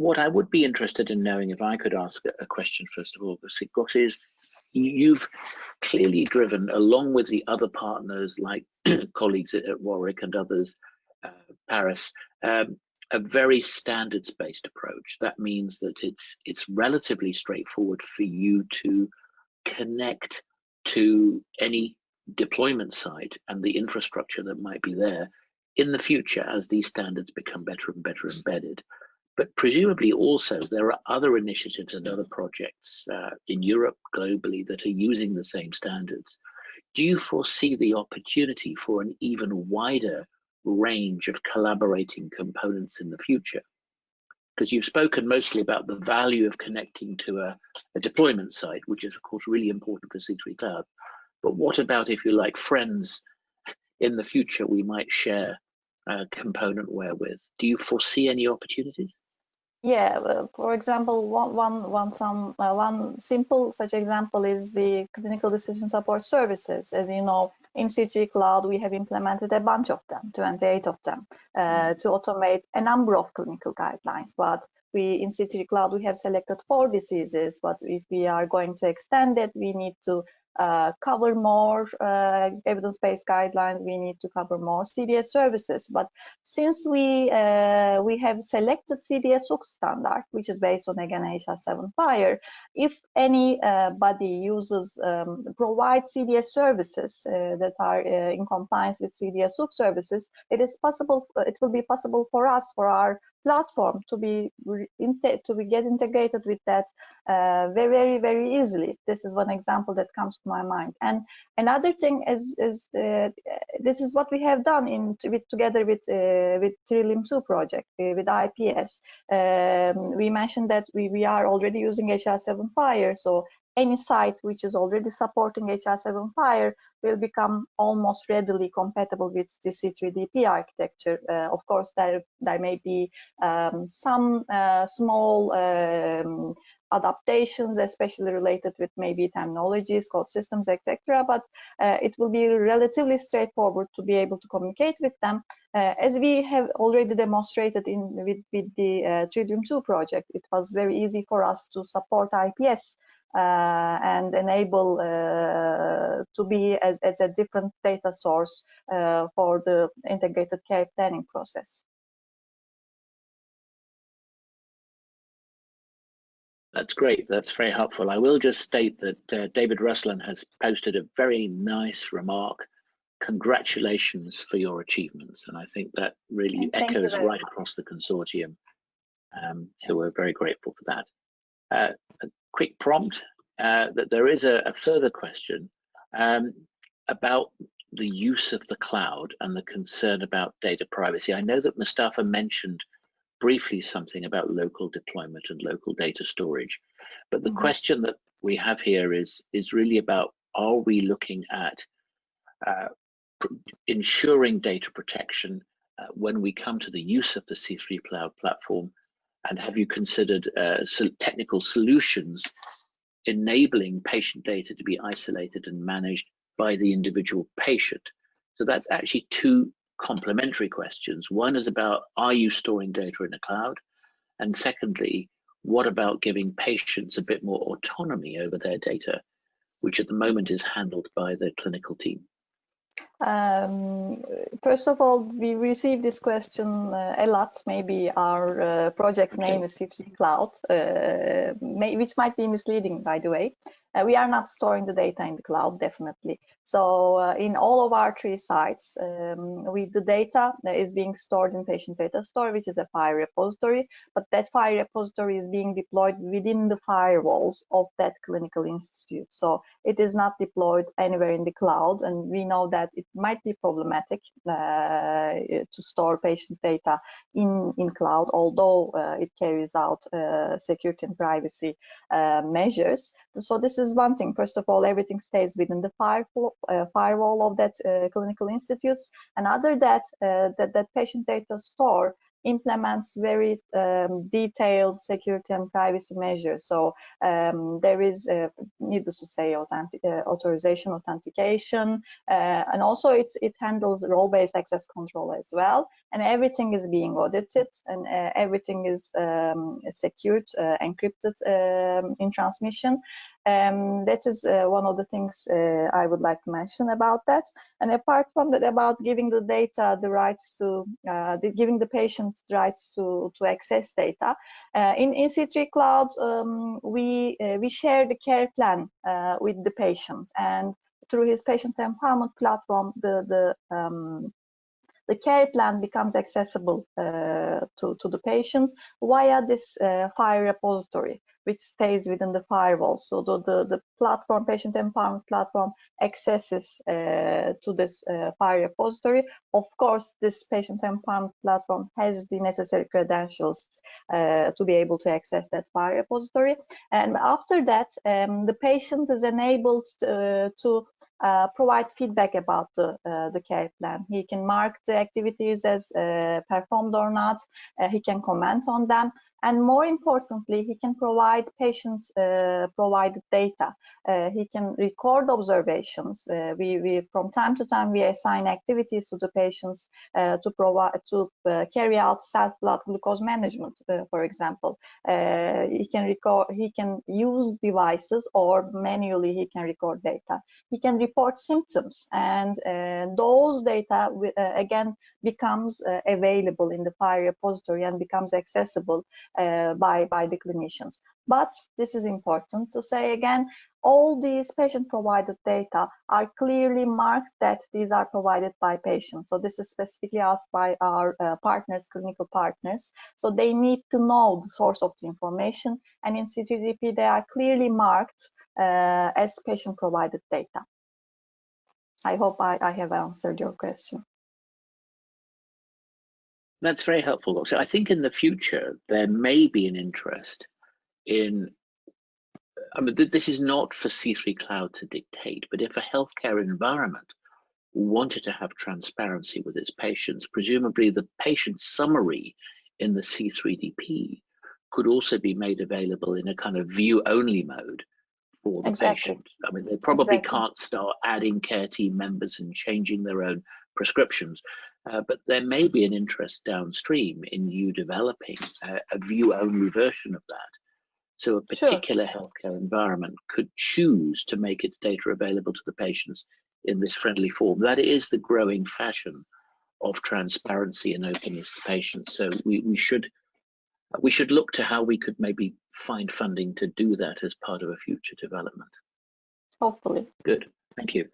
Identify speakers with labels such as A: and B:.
A: What I would be interested in knowing, if I could ask a question first of all, Scott, is you've clearly driven, along with the other partners like colleagues at Warwick and others, Paris, a very standards-based approach. That means that it's relatively straightforward for you to connect to any deployment site and the infrastructure that might be there in the future as these standards become better and better embedded. But presumably also there are other initiatives and other projects in Europe, globally, that are using the same standards. Do you foresee the opportunity for an even wider range of collaborating components in the future? Because you've spoken mostly about the value of connecting to a deployment site, which is of course really important for C3-Cloud. But what about, if you like, friends in the future we might share componentware with? Do you foresee any opportunities?
B: Yeah, for example, one simple such example is the clinical decision support services. As you know, in C3-Cloud, we have implemented a bunch of them, 28 of them, to automate a number of clinical guidelines. But in C3-Cloud, we have selected 4 diseases, but if we are going to extend it, we need to cover more evidence-based guidelines. We need to cover more CDS services. But since we have selected CDS UX standard, which is based on again HR7 FHIR, if anybody uses provides CDS services that are in compliance with CDS UX services, it will be possible for us, for our platform, to get integrated with that very, very easily. This is one example that comes to my mind. And another thing is this is what we have done together with Trillium2 project with IPS. We mentioned that we are already using HR7 FHIR, so any site which is already supporting HR7 FHIR will become almost readily compatible with the C3DP architecture. Of course, there may be some small adaptations, especially related with maybe terminologies, code systems, etc. But it will be relatively straightforward to be able to communicate with them. As we have already demonstrated with the Trillium2 project, it was very easy for us to support IPS and enable to be as a different data source for the integrated care planning process.
A: That's great. That's very helpful. I will just state that David Ruslan has posted a very nice remark. Congratulations for your achievements. And I think that really echoes right across the consortium. So we're very grateful for that. A quick prompt that there is a further question about the use of the cloud and the concern about data privacy. I know that Mustafa mentioned briefly something about local deployment and local data storage, but the question that we have here is really about, are we looking at ensuring data protection when we come to the use of the C3-Cloud platform, and have you considered technical solutions enabling patient data to be isolated and managed by the individual patient? So that's actually 2 complementary questions. One is about, are you storing data in the cloud? And secondly, what about giving patients a bit more autonomy over their data, which at the moment is handled by the clinical team?
B: First of all, we received this question a lot. Maybe our project's name is C3-Cloud, which might be misleading, by the way. We are not storing the data in the cloud, definitely. So in all of our 3 sites, the data is being stored in patient data store, which is a FHIR repository, but that FHIR repository is being deployed within the firewalls of that clinical institute. So it is not deployed anywhere in the cloud, and we know that it might be problematic to store patient data in cloud, although it carries out security and privacy measures. So this is one thing. First of all, everything stays within the firewall of that clinical institutes. And other that patient data store implements very detailed security and privacy measures. So there is, needless to say, authorization, authentication, and also it handles role-based access control as well. And everything is being audited, and everything is secured, encrypted in transmission. That is one of the things I would like to mention about that. And apart from that, about giving the data the rights to, giving the patient rights to access data. In C3-Cloud, we share the care plan with the patient, and through his patient empowerment platform, the care plan becomes accessible to the patient via this FHIR repository, which stays within the firewall. So the platform, patient empowerment platform, accesses to this FHIR repository. Of course, this patient empowerment platform has the necessary credentials to be able to access that FHIR repository. And after that, the patient is enabled to provide feedback about the care plan. He can mark the activities as performed or not. He can comment on them. And more importantly, he can provide patient provided data. He can record observations. We from time to time, we assign activities to the patients to carry out self-blood glucose management, for example. He can use devices, or manually he can record data. He can report symptoms, and those data again becomes available in the FHIR repository and becomes accessible by the clinicians. But this is important to say again, all these patient-provided data are clearly marked that these are provided by patients. So this is specifically asked by our partners, clinical partners. So they need to know the source of the information, and in C3DP they are clearly marked as patient-provided data. I hope I have answered your question.
A: That's very helpful, Doctor. I think in the future, there may be an interest in, I mean, this is not for C3-Cloud to dictate, but if a healthcare environment wanted to have transparency with its patients, presumably the patient summary in the C3DP could also be made available in a kind of view-only mode for the patient. I mean, they probably can't start adding care team members and changing their own prescriptions. But there may be an interest downstream in you developing a view-only version of that. So a particular healthcare environment could choose to make its data available to the patients in this friendly form. That is the growing fashion of transparency and openness to patients. So we should look to how we could maybe find funding to do that as part of a future development.
B: Hopefully.
A: Good, thank you.